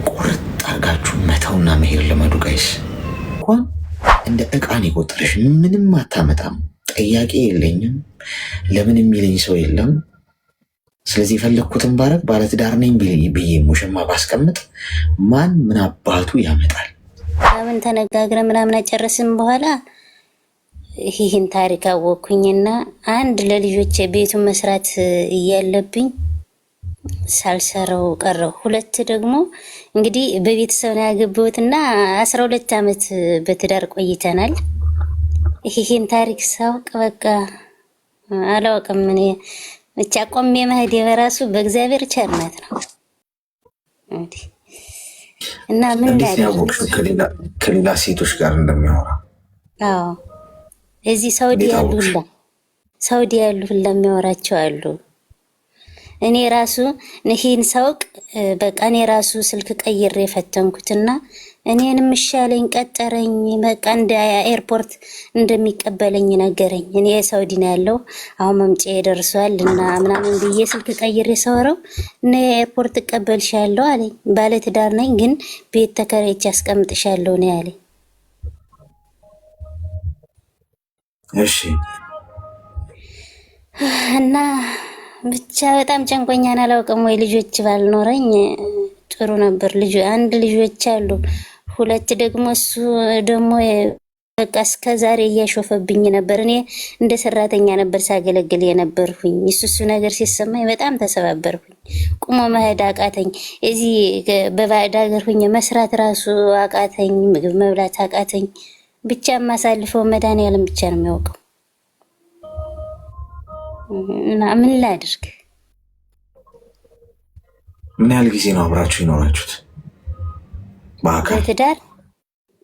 ቁርጥ አርጋችሁ መተውና መሄድ ልመዱ ጋይስ። እንኳን እንደ እቃን የቆጠረሽ ምንም አታመጣም። ጠያቄ የለኝም፣ ለምን የሚለኝ ሰው የለም። ስለዚህ የፈለግኩትን ባረግ ባለትዳር ነኝ ብዬ ሙሽማ ባስቀምጥ ማን ምን አባቱ ያመጣል? ምን ተነጋግረ ምናምን አጨረስን በኋላ ይህን ታሪክ አወኩኝና አንድ ለልጆቼ ቤቱን መስራት እያለብኝ ሳልሰራው ቀረው። ሁለት ደግሞ እንግዲህ በቤተሰብ ነው ያገባሁትና 12 ዓመት በትዳር ቆይተናል። ይህን ታሪክ ሳውቅ በቃ አላውቅም። እኔ ብቻ ቆሜ መሄድ በራሱ በእግዚአብሔር ቸርነት ነው። እና ምን ከሌላ ሴቶች ጋር እንደሚያወራ እዚህ ሳውዲ ያሉ ሁላ የሚያወራቸው አሉ። እኔ ራሱ ይህን ሳውቅ በቃ እኔ ራሱ ስልክ ቀይሬ የፈተንኩትና እኔንም ይሻለኝ ቀጠረኝ። በቃ እንደ ኤርፖርት እንደሚቀበለኝ ነገረኝ። እኔ ሳውዲ ነው ያለው አሁን መምጫ ደርሷል እና ምናምን ብዬ ስልክ ቀይሬ ሰወረው እኔ ኤርፖርት እቀበልሻለሁ አለኝ። ባለትዳር ነኝ ግን ቤት ተከራይቼ አስቀምጥሻለሁ ነው ያለኝ። እሺ እና ብቻ በጣም ጨንቆኛን አላውቅም ወይ ልጆች ባልኖረኝ ጥሩ ነበር። አንድ ልጆች አሉ፣ ሁለት ደግሞ እሱ ደግሞ በቃ እስከ ዛሬ እያሾፈብኝ ነበር። እኔ እንደ ሰራተኛ ነበር ሳገለግል የነበርኩኝ። እሱ ነገር ሲሰማኝ በጣም ተሰባበርኩኝ። ቁሞ መሄድ አቃተኝ። እዚህ በባዕድ ሀገር ሁኜ መስራት ራሱ አቃተኝ። ምግብ መብላት አቃተኝ። ብቻ የማሳልፈው መድኃኒዓለም ብቻ ነው የሚያውቀው። እና ምን ላድርግ? ምን ያህል ጊዜ ነው አብራችሁ ይኖራችሁት?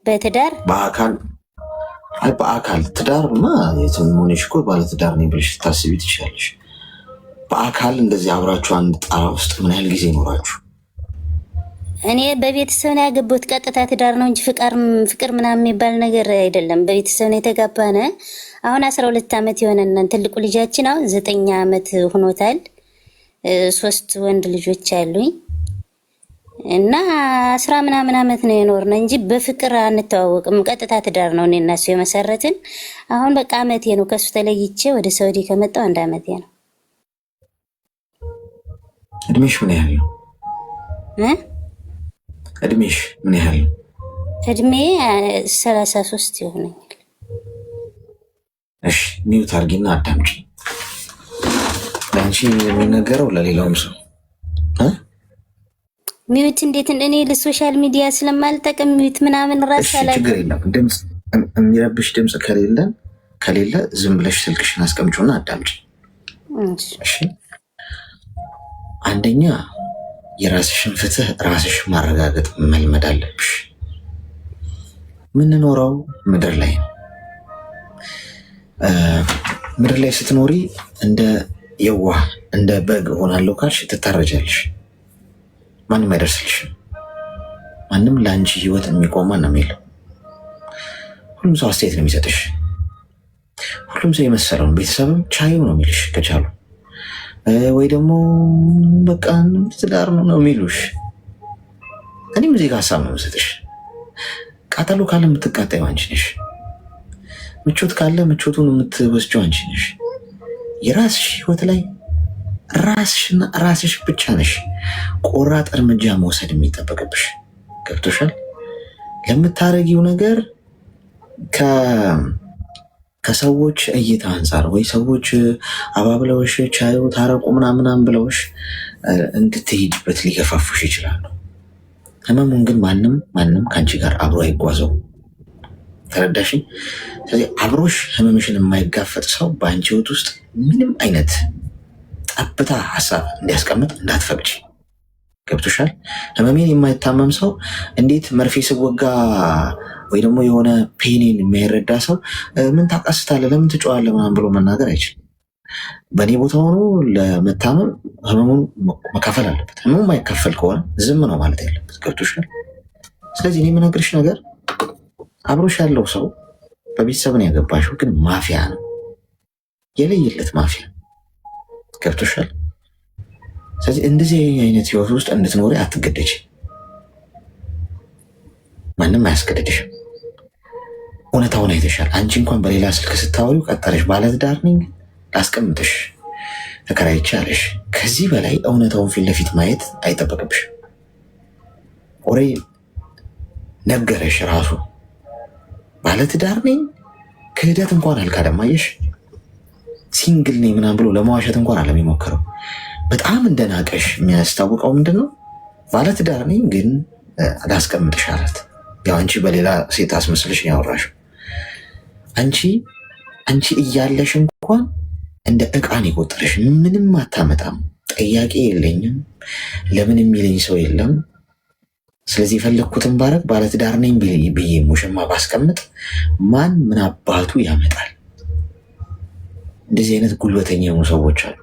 በትዳር በአካል ትዳርማ የትሙንሽ እኮ ባለትዳር ነኝ ብለሽ ታስቢ ትችላለሽ። በአካል እንደዚህ አብራችሁ አንድ ጣራ ውስጥ ምን ያህል ጊዜ ይኖራችሁ? እኔ በቤተሰብ ነው ያገባሁት። ቀጥታ ትዳር ነው እንጂ ፍቅር ምናምን የሚባል ነገር አይደለም። በቤተሰብ ነው የተጋባነ። አሁን 12 ዓመት የሆነን ትልቁ ልጃችን አሁን 9 ዓመት ሆኖታል። 3 ወንድ ልጆች አሉኝ እና 10 ምናምን ዓመት ነው የኖርነው እንጂ በፍቅር አንተዋወቅም። ቀጥታ ትዳር ነው እኔ እና እሱ የመሰረትን። አሁን በቃ ዓመቴ ነው ከሱ ተለይቼ ወደ ሳውዲ ከመጣሁ 1 ዓመቴ ነው። እድሜሽ ምን ያህል ነው? እድሜሽ ምን ያህል ነው? እድሜ 33 ይሆነኛል። እሺ ሚውት አድርጊና አዳምጪ። ለአንቺ የሚነገረው ለሌላውም ሰው ሚውት እንዴት እኔ ለሶሻል ሚዲያ ስለማልጠቅም ሚውት ምናምን ራስ አላውቅም። ችግር የለም። ድምፅ የሚረብሽ ድምፅ ከሌለ ዝም ብለሽ ስልክሽን አስቀምጪውና አዳምጪ። እሺ አንደኛ የራስሽን ፍትህ ራስሽ ማረጋገጥ መልመድ አለብሽ። የምንኖረው ምድር ላይ ነው። ምድር ላይ ስትኖሪ እንደ የዋህ እንደ በግ ሆናለሁ ካልሽ ትታረጃለሽ። ማንም አይደርስልሽም። ማንም ለአንቺ ህይወት የሚቆማ ነው የሚለው። ሁሉም ሰው አስተያየት ነው የሚሰጥሽ። ሁሉም ሰው የመሰለውን ቤተሰብም ቻዩ ነው የሚልሽ ከቻሉ ወይ ደግሞ በቃ ትዳር ነው የሚሉሽ። እኔም እዚህ ጋር ሀሳብ ነው የምሰጥሽ። ቃጠሎ ካለ የምትቃጣዩ አንቺ ነሽ። ምቾት ካለ ምቾቱን የምትወስጂው አንቺ ነሽ። የራስሽ ህይወት ላይ ራስሽና ራስሽ ብቻ ነሽ ቆራጥ እርምጃ መውሰድ የሚጠበቅብሽ። ገብቶሻል? ለምታረጊው ነገር ከሰዎች እይታ አንጻር ወይ ሰዎች አባብለውሽ ቻዩ ታረቁ ምናምናም ብለውሽ እንድትሄጅበት ሊገፋፉሽ ይችላሉ። ህመሙን ግን ማንም ከአንቺ ጋር አብሮ አይጓዘው። ተረዳሽኝ? ስለዚህ አብሮሽ ህመምሽን የማይጋፈጥ ሰው በአንቺ ህይወት ውስጥ ምንም አይነት ጠብታ ሀሳብ እንዲያስቀምጥ እንዳትፈቅጂ። ገብቶሻል? ህመሜን የማይታመም ሰው እንዴት መርፌ ስወጋ ወይ ደግሞ የሆነ ፔኔን የሚያረዳ ሰው ምን ታቃስታለህ፣ ለምን ትጮዋለህ ምናምን ብሎ መናገር አይችልም። በእኔ ቦታ ሆኖ ለመታመም ህመሙን መካፈል አለበት። ህመሙ የማይካፈል ከሆነ ዝም ነው ማለት ያለበት። ገብቶሻል? ስለዚህ እኔ የምነግርሽ ነገር አብሮሽ ያለው ሰው በቤተሰብን ያገባሽው ግን ማፊያ ነው፣ የለየለት ማፊያ። ገብቶሻል? ስለዚህ እንደዚህ አይነት ህይወት ውስጥ እንድትኖሪ አትገደጅ። ማንም አያስገድድሽም። እውነታውን አይተሻል። አንቺ እንኳን በሌላ ስልክ ስታወሪው ቀጠለሽ። ባለትዳር ነኝ ላስቀምጥሽ ተከራይቼ አለሽ። ከዚህ በላይ እውነታውን ፊት ለፊት ማየት አይጠበቅብሽ። ወሬ ነገረሽ ራሱ ባለትዳር ነኝ። ክህደት እንኳን አልካደማየሽ። ሲንግል ነኝ ምናምን ብሎ ለመዋሸት እንኳን አለሚሞክረው። በጣም እንደናቀሽ የሚያስታውቀው ምንድን ነው? ባለትዳር ነኝ ግን ላስቀምጥሽ አላት። ያው አንቺ በሌላ ሴት አስመስልሽ ያወራሽ። አንቺ እያለሽ እንኳን እንደ እቃን የቆጠረሽ ምንም አታመጣም። ጠያቂ የለኝም፣ ለምን የሚለኝ ሰው የለም። ስለዚህ የፈለግኩትን ባረግ ባለትዳር ነኝ ብዬ ሙሽማ ባስቀምጥ ማን ምን አባቱ ያመጣል? እንደዚህ አይነት ጉልበተኛ የሆኑ ሰዎች አሉ።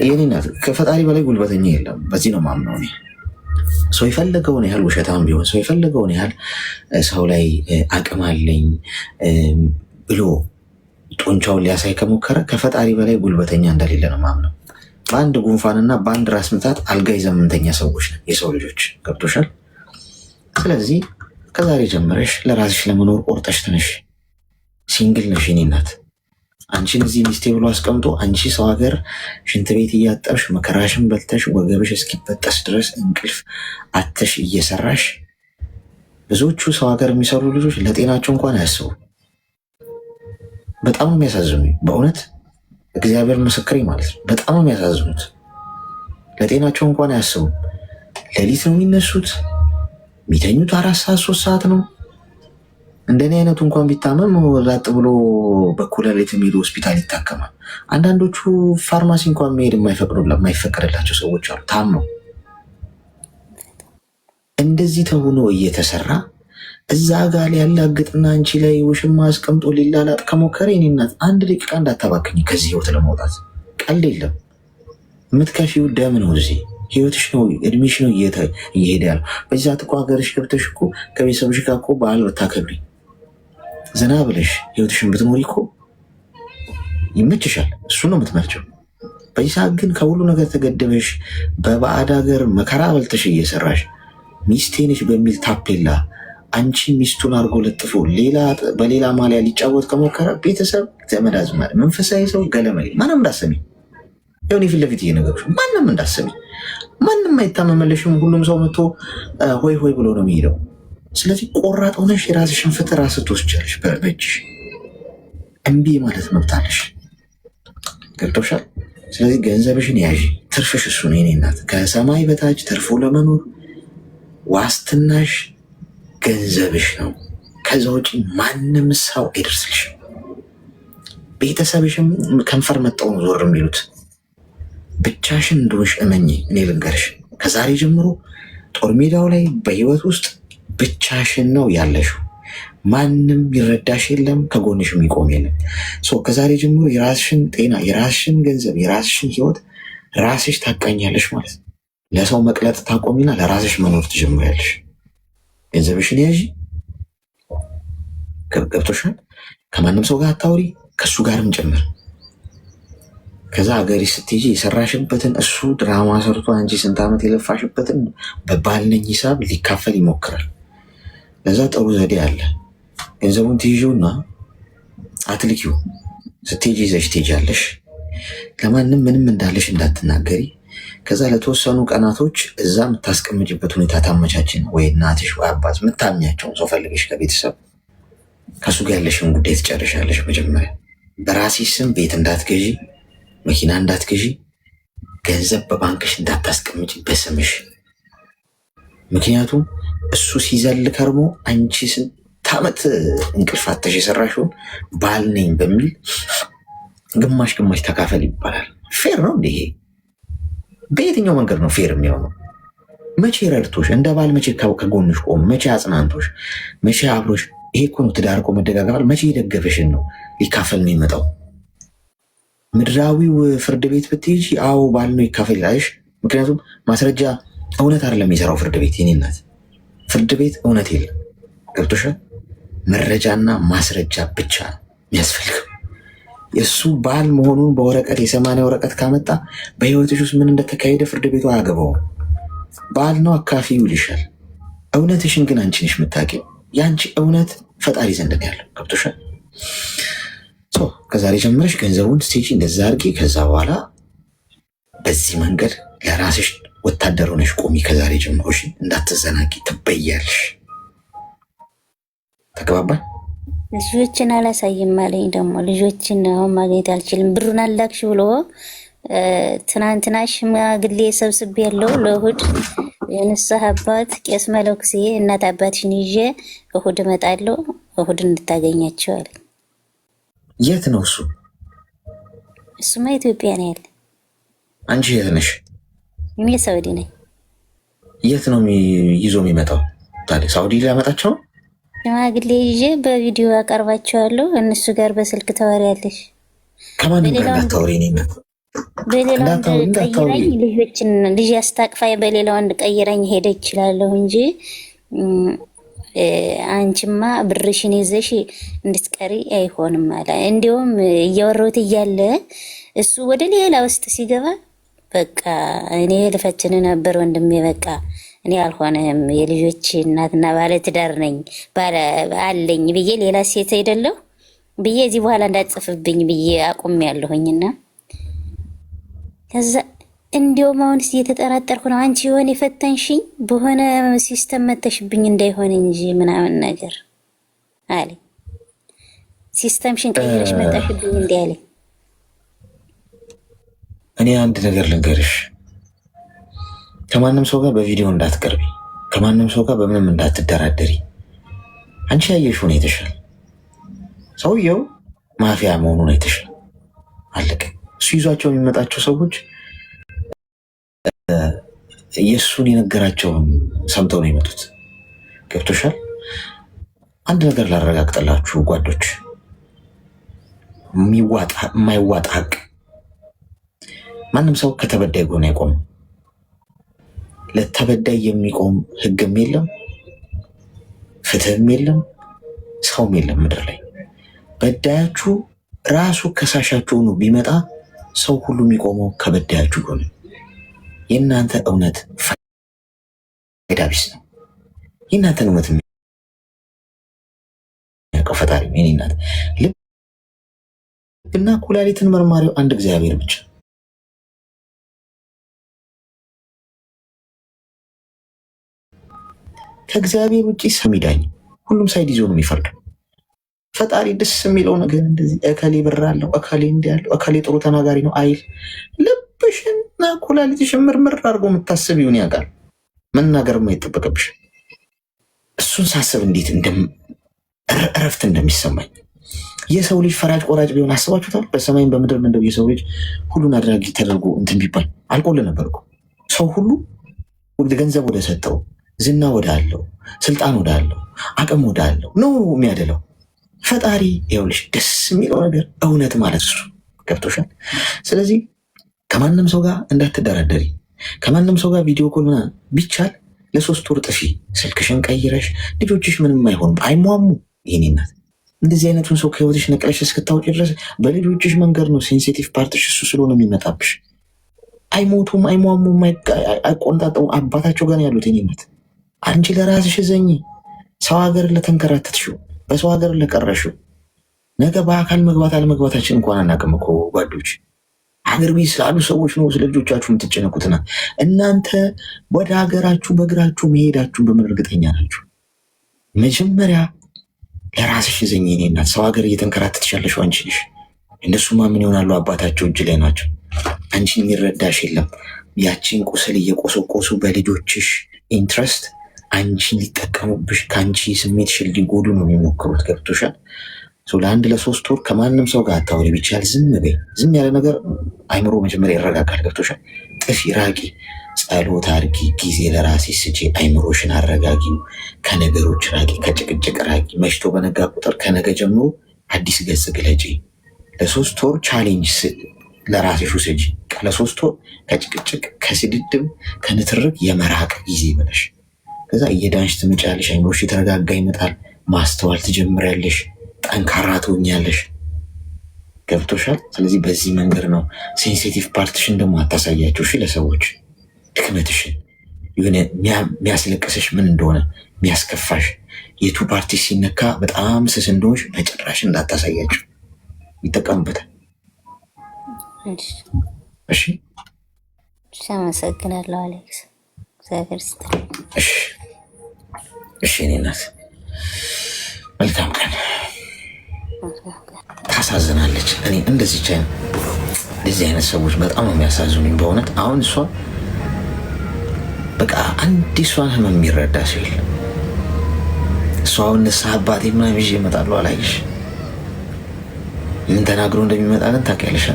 የኔ እናት ከፈጣሪ በላይ ጉልበተኛ የለም። በዚህ ነው ማምነው እኔ። ሰው የፈለገውን ያህል ውሸታም ቢሆን፣ ሰው የፈለገውን ያህል ሰው ላይ አቅም አለኝ ብሎ ጡንቻውን ሊያሳይ ከሞከረ ከፈጣሪ በላይ ጉልበተኛ እንደሌለ ነው ማምነው። በአንድ ጉንፋንና በአንድ ራስ ምታት አልጋ የዘመንተኛ ሰዎች ነን የሰው ልጆች። ገብቶሻል? ስለዚህ ከዛሬ ጀምረሽ ለራስሽ ለመኖር ቆርጠሽ ተነሽ። ሲንግል ነሽ የኔ እናት። አንቺን እዚህ ሚስቴ ብሎ አስቀምጦ አንቺ ሰው ሀገር ሽንት ቤት እያጠብሽ መከራሽን በልተሽ ወገብሽ እስኪበጠስ ድረስ እንቅልፍ አተሽ እየሰራሽ። ብዙዎቹ ሰው ሀገር የሚሰሩ ልጆች ለጤናቸው እንኳን አያስቡ። በጣም ነው የሚያሳዝኑ። በእውነት እግዚአብሔር ምስክሬ ማለት ነው። በጣም ነው የሚያሳዝኑት። ለጤናቸው እንኳን አያስቡም። ሌሊት ነው የሚነሱት። የሚተኙት 4 ሰዓት 3 ሰዓት ነው። እንደኔ አይነቱ እንኳን ቢታመም ላጥ ብሎ በኩለ ሌሊት የሚሄዱ ሆስፒታል ይታከማል። አንዳንዶቹ ፋርማሲ እንኳን መሄድ የማይፈቀድላቸው ሰዎች አሉ ታመው። እንደዚህ ተሆኖ እየተሰራ እዛ ጋር ያላግጥና አንቺ ላይ ውሽማ አስቀምጦ ሊላላጥ ከሞከረ የኔ እናት 1 ደቂቃ እንዳታባክኝ ከዚህ ህይወት ለመውጣት። ቀልድ የለም። የምትከፊው ደም ነው። እዚህ ህይወትሽ ነው፣ እድሜሽ ነው እየሄደ ያለው። በዚህ ሰዓት እኮ ሀገርሽ ገብተሽ እኮ ከቤተሰብሽ ጋር እኮ በዓል ብታከብሪ ዘና ብለሽ ህይወትሽን ብትኖሪ እኮ ይመችሻል። እሱ ነው የምትመርጨው። በዚህ ሰዓት ግን ከሁሉ ነገር ተገደበሽ በባዕድ ሀገር መከራ በልተሽ እየሰራሽ ሚስቴ ነሽ በሚል ታፔላ አንቺ ሚስቱን አድርጎ ለጥፎ በሌላ ማሊያ ሊጫወት ከሞከረ ቤተሰብ፣ ዘመድ አዝማድ፣ መንፈሳዊ ሰው ገለመሌ ማንም እንዳሰሚ ሆን ፊት ለፊት እየነገሩሽ ማንም እንዳሰሚ። ማንም አይታመመለሽም። ሁሉም ሰው መጥቶ ሆይ ሆይ ብሎ ነው የሚሄደው። ስለዚህ ቆራጥ ሆነሽ የራስሽን ፍትህ ራስህ ትወስጃለሽ በእጅሽ። እምቢ ማለት መብታለሽ። ገብቶሻል? ስለዚህ ገንዘብሽን ያዥ። ትርፍሽ እሱ ነው የኔ እናት። ከሰማይ በታች ተርፎ ለመኖር ዋስትናሽ ገንዘብሽ ነው። ከዛ ውጭ ማንም ሰው አይደርስልሽም። ቤተሰብሽም ከንፈር መጠው ነው ዞር የሚሉት። ብቻሽን እንደሆንሽ እመኚ። እኔ ልንገርሽ፣ ከዛሬ ጀምሮ ጦር ሜዳው ላይ በህይወት ውስጥ ብቻሽን ነው ያለሽው። ማንም ይረዳሽ የለም፣ ከጎንሽ የሚቆም የለም። ከዛሬ ጀምሮ የራስሽን ጤና፣ የራስሽን ገንዘብ፣ የራስሽን ህይወት ራስሽ ታቃኛለሽ ማለት ነው። ለሰው መቅለጥ ታቆሚና ለራስሽ መኖር ትጀምሪያለሽ። ገንዘብሽን ያዢ። ገብቶሻል? ከማንም ሰው ጋር አታውሪ፣ ከእሱ ጋርም ጭምር። ከዛ ሀገሪ ስትሄጂ የሰራሽበትን እሱ ድራማ ሰርቶ አንቺ ስንት ዓመት የለፋሽበትን በባልነኝ ሂሳብ ሊካፈል ይሞክራል። ለዛ ጥሩ ዘዴ አለ። ገንዘቡን ትይዢውና አትልኪው። ስትሄጂ ይዘሽ ትሄጃለሽ። ለማንም ምንም እንዳለሽ እንዳትናገሪ። ከዛ ለተወሰኑ ቀናቶች እዛ የምታስቀምጭበት ሁኔታ ታመቻችን። ወይ እናትሽ ወይ አባት የምታምኛቸውን ሰው ፈልገሽ ከቤተሰብ ከሱ ጋር ያለሽን ጉዳይ ትጨርሻለሽ። መጀመሪያ በራስሽ ስም ቤት እንዳትገዢ፣ መኪና እንዳትገዢ፣ ገንዘብ በባንክሽ እንዳታስቀምጭ በስምሽ። ምክንያቱም እሱ ሲዘል ከርሞ አንቺ ስንት ዓመት እንቅልፍ አጥተሽ የሰራሽውን ባል ነኝ በሚል ግማሽ ግማሽ ተካፈል ይባላል። ፌር ነው እንዴ? በየትኛው መንገድ ነው ፌር የሚሆነው? መቼ ረድቶሽ እንደ ባል፣ መቼ ከጎንሽ ቆሞ፣ መቼ አጽናንቶሽ፣ መቼ አብሮሽ? ይሄ እኮ ነው ትዳር እኮ መደጋገፋል። መቼ የደገፈሽን ነው ሊካፈል ነው የሚመጣው? ምድራዊው ፍርድ ቤት ብትሄጂ አዎ ባል ነው ይካፈል ይላልሽ። ምክንያቱም ማስረጃ እውነት አይደለም የሚሰራው ፍርድ ቤት። የኔ እናት ፍርድ ቤት እውነት የለም። ገብቶሻል? መረጃና ማስረጃ ብቻ ነው የሚያስፈልገው። የእሱ ባል መሆኑን በወረቀት የ80 ወረቀት ካመጣ በህይወትሽ ውስጥ ምን እንደተካሄደ ፍርድ ቤቱ አያገባውም። ባል ነው አካፊ ይልሻል። እውነትሽን ግን አንቺ ነሽ የምታውቂው። የአንቺ እውነት ፈጣሪ ዘንድ ነው ያለው። ገብቶሻል? ከዛሬ ጀምረሽ ገንዘቡን ስቴጂ እንደዛ አድርጊ። ከዛ በኋላ በዚህ መንገድ ለራስሽ ወታደር ሆነሽ ቆሚ። ከዛሬ ጀምሮሽ እንዳትዘናጊ፣ ትበያለሽ። ተግባባን? ልጆችን አላሳይም አለኝ። ደግሞ ልጆችን አሁን ማግኘት አልችልም፣ ብሩን አላክሽ ብሎ ትናንትና ሽማግሌ ሰብስቤ ያለው ለእሑድ የንስሐ አባት ቄስ መለኩሴ እናት አባትሽን ይዤ እሑድ እመጣለሁ፣ እሑድ እንድታገኛቸው አለኝ። የት ነው እሱ? እሱማ ኢትዮጵያ ነው ያለ። አንቺ የት ነሽ? እኔ ሳውዲ ነኝ። የት ነው ይዞ የሚመጣው ታዲያ? ሳውዲ ሊያመጣቸው ነው? ሽማግሌ ይዤ በቪዲዮ አቀርባቸዋለሁ። እነሱ ጋር በስልክ ታወሪያለሽ። ከማንም ጋር እንዳታወሪ። በሌላ ወንድ ቀይረኝ ልጆችን ልጅ አስታቅፋ በሌላ ወንድ ቀይረኝ ሄደ ይችላለሁ እንጂ አንቺማ ብርሽን ይዘሽ እንድትቀሪ አይሆንም አለ። እንዲሁም እያወራሁት እያለ እሱ ወደ ሌላ ውስጥ ሲገባ በቃ እኔ ልፈትን ነበር ወንድሜ፣ በቃ እኔ አልሆነም የልጆች እናትና ባለትዳር ነኝ አለኝ ብዬ ሌላ ሴት አይደለሁ ብዬ እዚህ በኋላ እንዳትጽፍብኝ ብዬ አቁም ያለሁኝና ከዛ እንዲያውም አሁንስ እየተጠራጠርኩ ነው። አንቺ የሆነ የፈተንሽኝ በሆነ ሲስተም መተሽብኝ እንዳይሆን እንጂ ምናምን ነገር አለ። ሲስተምሽን ቀይረሽ መጣሽብኝ እንዲህ አለ። እኔ አንድ ነገር ልንገርሽ፣ ከማንም ሰው ጋር በቪዲዮ እንዳትቀርቢ፣ ከማንም ሰው ጋር በምንም እንዳትደራደሪ። አንቺ ያየሽውን አይተሻል። ሰውየው ማፊያ መሆኑን አይተሻል። አለቀ። እሱ ይዟቸው የሚመጣቸው ሰዎች የእሱን የነገራቸውን ሰምተው ነው የመጡት። ገብቶሻል? አንድ ነገር ላረጋግጥላችሁ ጓዶች፣ የማይዋጥ ሀቅ፣ ማንም ሰው ከተበዳይ ጎን አይቆምም። ለተበዳይ የሚቆም ህግም የለም፣ ፍትህም የለም፣ ሰውም የለም ምድር ላይ። በዳያችሁ ራሱ ከሳሻችሁ ሆኖ ቢመጣ ሰው ሁሉ የሚቆመው ከበዳያችሁ ጎን። የእናንተ እውነት ፋይዳ ቢስ ነው። የእናንተን እውነት የሚያውቀው ፈጣሪ ነው። የኔ እናት ልብና ኩላሊትን መርማሪው አንድ እግዚአብሔር ብቻ። ከእግዚአብሔር ውጭ ሰው የሚዳኝ ሁሉም ሳይድ ይዞ ነው የሚፈርደው። ፈጣሪ ደስ የሚለው ነገር እንደዚህ እከሌ ብር አለው፣ እከሌ እንዲህ ያለው፣ እከሌ ጥሩ ተናጋሪ ነው አይል። ልብሽና ኩላሊትሽን ምርምር አድርጎ የምታስቢውን ያውቃል። መናገር የማይጠበቅብሽ። እሱን ሳስብ እንዴት እረፍት እንደሚሰማኝ። የሰው ልጅ ፈራጅ ቆራጭ ቢሆን አስባችሁታል? በሰማይም በምድር እንደው የሰው ልጅ ሁሉን አድራጊ ተደርጎ እንትን ቢባል አልቆል ነበር እኮ። ሰው ሁሉ ገንዘብ ወደ ሰጠው፣ ዝና ወደ አለው፣ ስልጣን ወደ አለው፣ አቅም ወደ አለው ነው የሚያደለው። ፈጣሪ ይኸውልሽ ደስ የሚለው ነገር እውነት ማለት እሱ። ገብቶሻል? ስለዚህ ከማንም ሰው ጋር እንዳትደራደሪ። ከማንም ሰው ጋር ቪዲዮ ኮል ምናምን ቢቻል ለ3 ወር ጥፊ። ስልክሽን ቀይረሽ ልጆችሽ ምንም አይሆኑም፣ አይሟሙ። ይህኔ እናት እንደዚህ አይነቱን ሰው ከህይወትሽ ነቅለሽ እስክታውጪ ድረስ በልጆችሽ መንገድ ነው። ሴንሲቲቭ ፓርትሽ እሱ ስለሆነ የሚመጣብሽ። አይሞቱም፣ አይሟሙም፣ አይቆንጣጠሙም። አባታቸው ጋር ያሉት የኔ እናት። አንቺ ለራስሽ ዘኝ። ሰው ሀገር ለተንከራተትሽው፣ በሰው ሀገር ለቀረሽው ነገ በአካል መግባት አለመግባታችን እንኳን አናውቅም እኮ ጓዶች። ሀገር ቤት ስላሉ ሰዎች ነው ስለ ልጆቻችሁ የምትጨነቁትና እናንተ ወደ ሀገራችሁ በእግራችሁ መሄዳችሁን በምን እርግጠኛ ናችሁ? መጀመሪያ ለራስሽ ዘኝ የኔ እናት። ሰው ሀገር እየተንከራተትሽ ያለሽው አንቺ ነሽ። እነሱማ ምን ይሆናሉ? አባታቸው እጅ ላይ ናቸው። አንቺን የሚረዳሽ የለም። ያቺን ቁስል እየቆሰቆሱ በልጆችሽ ኢንትረስት አንቺን ሊጠቀሙብሽ፣ ከአንቺ ስሜትሽን ሊጎዱ ነው የሚሞክሩት። ገብቶሻል? ለአንድ ለ3 ወር ከማንም ሰው ጋር አታውሪ። ቢቻል ዝም በይ። ዝም ያለ ነገር አይምሮ መጀመሪያ ይረጋጋል። ገብቶሻል? ጥፊ፣ ራቂ፣ ጸሎት አድርጊ፣ ጊዜ ለራሴ ስጪ፣ አይምሮሽን አረጋጊው፣ ከነገሮች ራቂ፣ ከጭቅጭቅ ራቂ። መሽቶ በነጋ ቁጥር ከነገ ጀምሮ አዲስ ገጽ ግለጪ። ለ3 ወር ቻሌንጅ ለራስሽ ውሰጂ። ለ3 ወር ከጭቅጭቅ፣ ከስድድብ፣ ከንትርክ የመራቅ ጊዜ ብለሽ ከዛ እየዳንሽ ትመጫለሽ። አይምሮሽ የተረጋጋ ይመጣል። ማስተዋል ትጀምሪያለሽ። ጠንካራ ትሆኛለሽ። ገብቶሻል? ስለዚህ በዚህ መንገድ ነው። ሴንሲቲቭ ፓርትሽን ደግሞ አታሳያቸው። እሺ፣ ለሰዎች ድክመትሽን የሆነ የሚያስለቅስሽ ምን እንደሆነ የሚያስከፋሽ የቱ ፓርቲ ሲነካ በጣም ስስ እንደሆንሽ በጭራሽ እንዳታሳያቸው፣ ይጠቀሙበታል። እሺ፣ አመሰግናለሁ አሌክስ፣ እግዚአብሔር ይስጥልኝ። እሺ፣ እኔ እናት መልካም ቀን። ታሳዝናለች። እኔ እንደዚህ አይነት ሰዎች በጣም የሚያሳዝኑኝ በእውነት። አሁን እሷ በቃ አንድ እሷን ህመም የሚረዳ ሰው የለም። እሷ አሁን ንስሐ አባቴ ምናምን ይዤ እመጣለሁ አላየሽ? ምን ተናግሮ እንደሚመጣ ግን ታውቂያለሽ።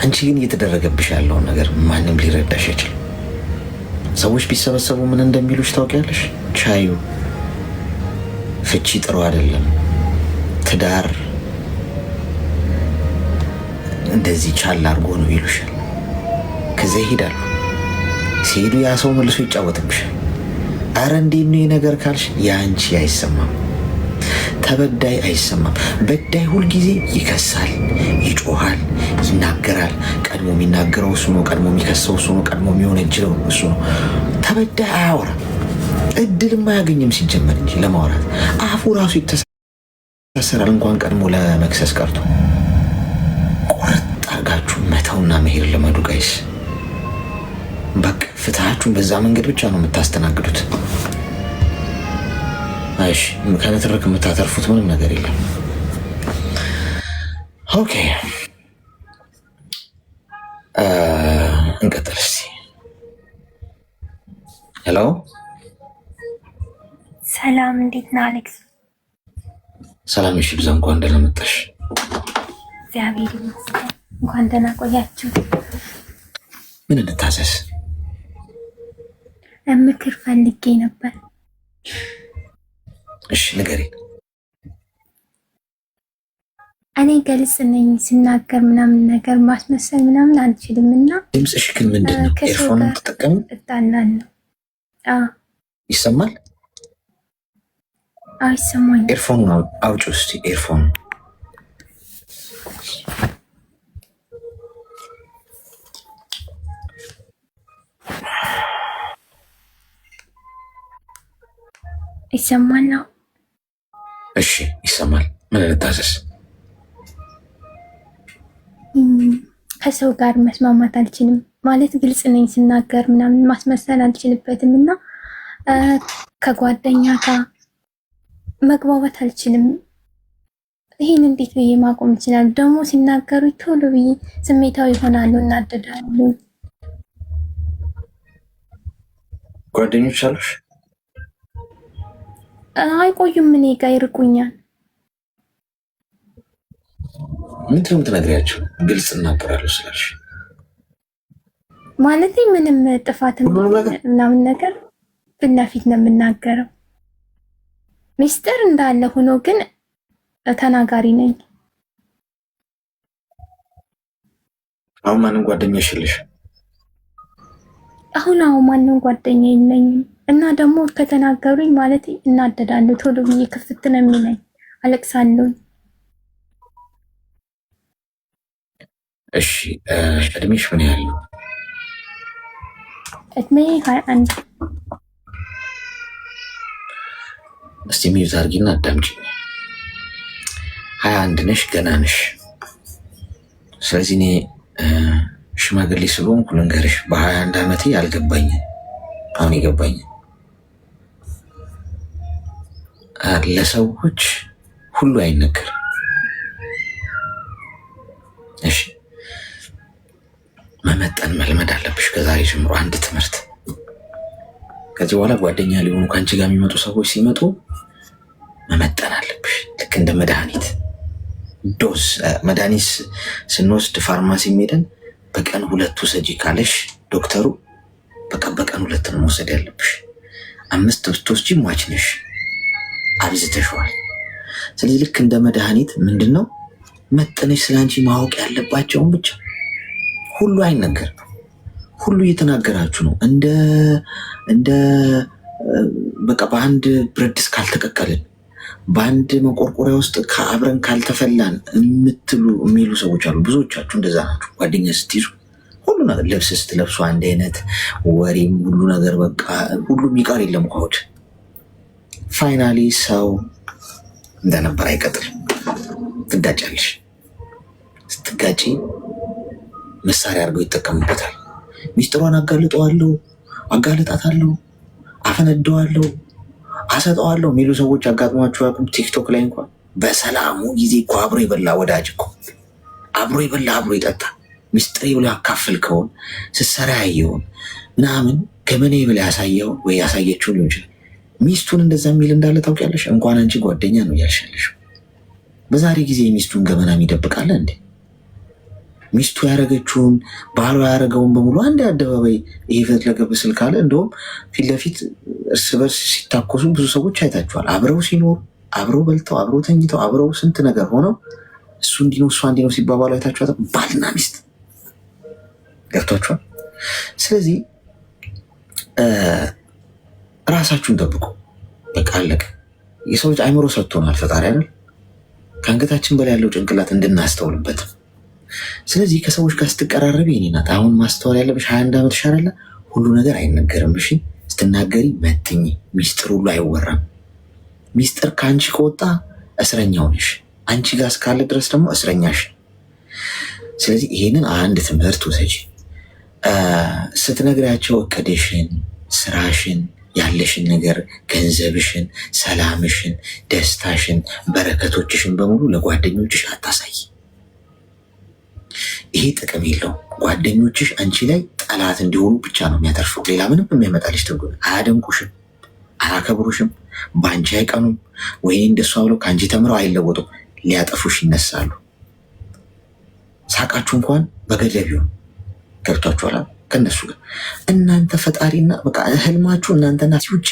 አንቺ ግን እየተደረገብሽ ያለውን ነገር ማንም ሊረዳሽ አይችልም። ሰዎች ቢሰበሰቡ ምን እንደሚሉሽ ታውቂያለሽ? ቻዩ፣ ፍቺ ጥሩ አይደለም፣ ትዳር እንደዚህ ቻል አድርጎ ነው ይሉሻል። ከዚያ ይሄዳሉ። ሲሄዱ ያ ሰው መልሶ ይጫወትብሻል። አረ እንዴት ነው ነገር ካልሽ የአንቺ አይሰማም፣ ተበዳይ አይሰማም። በዳይ ሁልጊዜ ይከሳል፣ ይጮሃል፣ ይናገራል። ቀድሞ የሚናገረው እሱ ነው፣ ቀድሞ የሚከሰው እሱ ነው፣ ቀድሞ የሚወነጅለው እሱ ነው። ተበዳይ አያወራም፣ እድልም አያገኝም ሲጀመር እንጂ ለማውራት አፉ ራሱ ይተሳሰራል። እንኳን ቀድሞ ለመክሰስ ቀርቶ ቁርጥ አርጋችሁ መተውና መሄድ ልመዱ ጋይስ። በቃ ፍትሃችሁን በዛ መንገድ ብቻ ነው የምታስተናግዱት። እሺ፣ ከነትርክ የምታተርፉት ምንም ነገር የለም። ኦኬ፣ እንቀጥል እስቲ። ሄሎ፣ ሰላም፣ እንዴት ነህ አሌክስ? ሰላም። እሺ፣ ብዛ እንኳን ደህና መጣሽ። እግዚአብሔር ይመስገን። እንኳን ደህና ቆያችሁ። ምን እንታዘዝ? ምክር ፈልጌ ነበር። እሺ፣ ንገሪኝ። እኔ ገልጽ ነኝ፣ ስናገር ምናምን ነገር ማስመሰል ምናምን አልችልም እና ድምፅሽ ግን ምንድን ነው? ኤርፎን ተጠቀሙ። እጣላለሁ። ይሰማል? ይሰማኛል። ኤርፎን አውጪ ውስጥ ኤርፎን ይሰማል ነው? እሺ፣ ይሰማል። ምን ልታዘዝ? ከሰው ጋር መስማማት አልችልም ማለት ግልጽ ነኝ፣ ስናገር ምናምን ማስመሰል አልችልበትም እና ከጓደኛ ጋር መግባባት አልችልም። ይህን እንዴት ብዬ ማቆም ይችላል? ደግሞ ሲናገሩ ቶሎ ብዬ ስሜታዊ ይሆናሉ፣ እናደዳሉ። ጓደኞች አሉሽ? አይቆዩም፣ እኔ ጋ ይርቁኛል። ምንድን ነው የምትነግሪያቸው? ግልጽ እናገራለሁ ስላልሽ ማለት ምንም ጥፋት ምናምን ነገር ፊት ለፊት ነው የምናገረው። ሚስጥር እንዳለ ሆኖ ግን ተናጋሪ ነኝ። አሁን ማንም ጓደኛ የለሽ? አሁን ማንም ጓደኛ የለኝም እና ደግሞ ከተናገሩኝ ማለት እናደዳለሁ። ቶሎ ብዬ ክፍት ነው የሚለኝ፣ አለቅሳለሁ። እሺ፣ እድሜሽ ምን ያህል ነው? እድሜ 21። እስቲ ሚዩት አድርጊና አዳምጪኝ። 21 ነሽ፣ ገና ነሽ። ስለዚህ እኔ ሽማግሌ ስለሆንኩ ልንገርሽ፣ በ21 ዓመቴ አልገባኝም። አሁን የገባኝ ለሰዎች ሁሉ አይነገርም። እሺ፣ መመጠን መልመድ አለብሽ ከዛሬ ጀምሮ። አንድ ትምህርት። ከዚህ በኋላ ጓደኛ ሊሆኑ ከአንቺ ጋር የሚመጡ ሰዎች ሲመጡ መመጠን አለብሽ። ልክ እንደ መድኃኒት ዶዝ መድኃኒት ስንወስድ ፋርማሲ ሄደን በቀን 2 ውሰጂ ካለሽ ዶክተሩ በቀን 2 ነው መውሰድ ያለብሽ። 5 ብትወስጂ ሟች ነሽ፣ አብዝተሽዋል። ስለዚህ ልክ እንደ መድኃኒት ምንድነው መጠነሽ ስለአንቺ ማወቅ ያለባቸውን ብቻ። ሁሉ አይነገርም። ሁሉ እየተናገራችሁ ነው። እንደ በቃ በአንድ ብረት ድስት ካልተቀቀልን፣ በአንድ መቆርቆሪያ ውስጥ ከአብረን ካልተፈላን የሚሉ ሰዎች አሉ። ብዙዎቻችሁ እንደዛ ናችሁ። ጓደኛ ስትይዙ ሁሉ ነገር ልብስ ስትለብሱ አንድ አይነት ወሬም ሁሉ ነገር በቃ ሁሉ የሚቀር የለም ከሆድ ፋይናሊ ሰው እንደነበር አይቀጥልም። ትጋጫለሽ። ስትጋጪ መሳሪያ አድርገው ይጠቀሙበታል። ሚስጥሯን አጋልጣታለሁ፣ አፈነደዋለሁ፣ አሰጠዋለሁ የሚሉ ሰዎች አጋጥሟቸው ያውቁም? ቲክቶክ ላይ እንኳን በሰላሙ ጊዜ እኮ አብሮ የበላ ወዳጅ እኮ አብሮ የበላ አብሮ ይጠጣ ሚስጥሬ ብሎ ያካፈልከውን ስትሰራ ያየውን ምናምን ገመኔ ብላ ያሳየው ወይ ያሳየችው ሊሆን ይችላል። ሚስቱን እንደዛ የሚል እንዳለ ታውቂያለሽ? እንኳን አንቺ ጓደኛ ነው እያልሻለሽ። በዛሬ ጊዜ ሚስቱን ገመና የሚደብቃለ እንዴ? ሚስቱ ያደረገችውን ባሏ ያደረገውን በሙሉ አንድ አደባባይ ይፈት ለገብ ስልክ አለ። እንደውም ፊት ለፊት እርስ በርስ ሲታኮሱ ብዙ ሰዎች አይታችኋል። አብረው ሲኖሩ፣ አብረው በልተው፣ አብረው ተኝተው፣ አብረው ስንት ነገር ሆነው እሱ እንዲህ ነው እሷ እንዲህ ነው ሲባባሉ አይታችኋል። ባልና ሚስት ገብቷችኋል። ስለዚህ ራሳችሁን ጠብቁ። በቃ አለቀ። የሰው ልጅ አይምሮ ሰጥቶናል ፈጣሪ አይደል? ከአንገታችን በላይ ያለው ጭንቅላት እንድናስተውልበት። ስለዚህ ከሰዎች ጋር ስትቀራረቢ የኔ ናት አሁን ማስተዋል ያለብሽ 21 ዓመት ሻረላ ሁሉ ነገር አይነገርም። እሺ ስትናገሪ መትኝ። ሚስጥር ሁሉ አይወራም። ሚስጥር ከአንቺ ከወጣ እስረኛው ነሽ። አንቺ ጋር እስካለ ድረስ ደግሞ እስረኛሽ። ስለዚህ ይሄንን አንድ ትምህርት ውሰጂ። ስትነግሪያቸው እቅድሽን፣ ስራሽን፣ ያለሽን ነገር፣ ገንዘብሽን፣ ሰላምሽን፣ ደስታሽን፣ በረከቶችሽን በሙሉ ለጓደኞችሽ አታሳይ። ይሄ ጥቅም የለውም። ጓደኞችሽ አንቺ ላይ ጠላት እንዲሆኑ ብቻ ነው የሚያተርፈው። ሌላ ምንም የሚያመጣልሽ ትርጉም። አያደንቁሽም፣ አያከብሩሽም፣ በአንቺ አይቀኑም። ወይኔ እንደሷ ብለው ከአንቺ ተምረው አይለወጡም። ሊያጠፉሽ ይነሳሉ። ሳቃችሁ እንኳን በገደብ ይሁን ገብቷችኋል። ከነሱ ጋር እናንተ ፈጣሪና በቃ ህልማችሁ እናንተና ውጭ